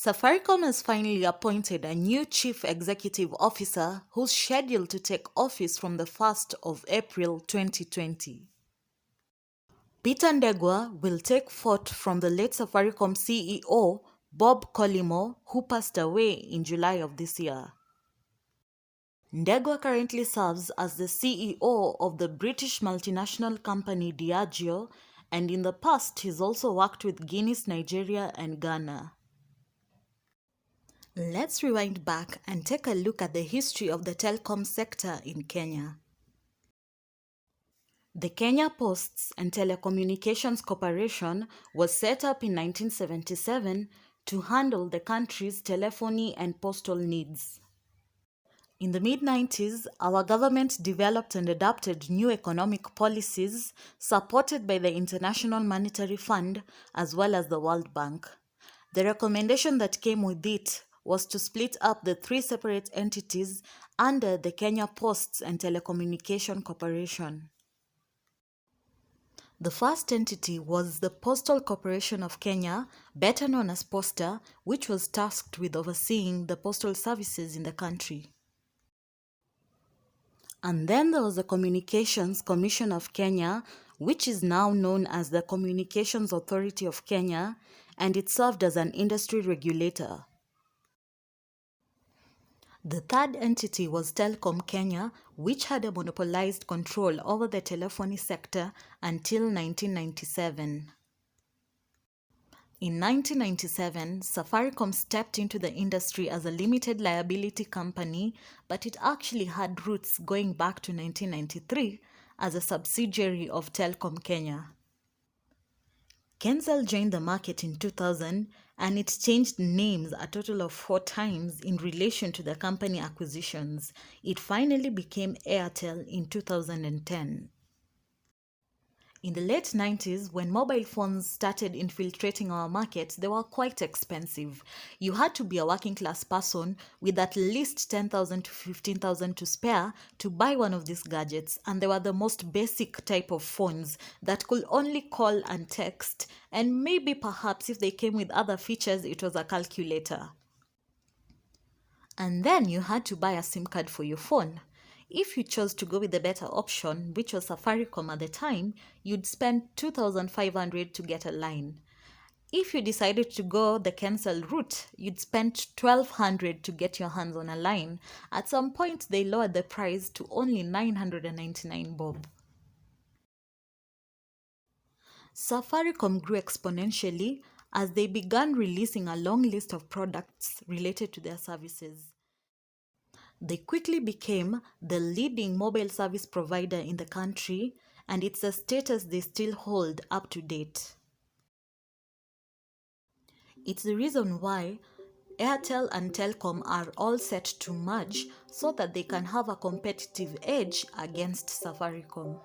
Safaricom has finally appointed a new chief executive officer who's scheduled to take office from the 1st of April 2020. Peter Ndegwa will take forth from the late Safaricom CEO Bob Collymore, who passed away in July of this year. Ndegwa currently serves as the CEO of the British multinational company Diageo, and in the past he's also worked with Guinness, Nigeria and Ghana. Let's rewind back and take a look at the history of the telecom sector in Kenya. The Kenya Posts and Telecommunications Corporation was set up in 1977 to handle the country's telephony and postal needs. In the mid-90s, our government developed and adopted new economic policies supported by the International Monetary Fund as well as the World Bank. The recommendation that came with it was to split up the three separate entities under the Kenya Posts and Telecommunication Corporation. The first entity was the Postal Corporation of Kenya, better known as Posta, which was tasked with overseeing the postal services in the country. And then there was the Communications Commission of Kenya, which is now known as the Communications Authority of Kenya, and it served as an industry regulator. The third entity was Telkom Kenya, which had a monopolized control over the telephony sector until 1997. In 1997, Safaricom stepped into the industry as a limited liability company, but it actually had roots going back to 1993 as a subsidiary of Telkom Kenya. Kensal joined the market in 2000 and it changed names a total of 4 times in relation to the company acquisitions. It finally became Airtel in 2010. In the late 90s, when mobile phones started infiltrating our market, they were quite expensive. You had to be a working class person with at least 10,000 to 15,000 to spare to buy one of these gadgets, and they were the most basic type of phones that could only call and text, and maybe perhaps if they came with other features, it was a calculator. And then you had to buy a SIM card for your phone. If you chose to go with the better option, which was Safaricom at the time, you'd spend 2,500 to get a line. If you decided to go the Kensal route, you'd spend 1,200 to get your hands on a line. At some point, they lowered the price to only 999 bob. Safaricom grew exponentially as they began releasing a long list of products related to their services. They quickly became the leading mobile service provider in the country, and it's a status they still hold up to date. It's the reason why Airtel and Telkom are all set to merge so that they can have a competitive edge against Safaricom.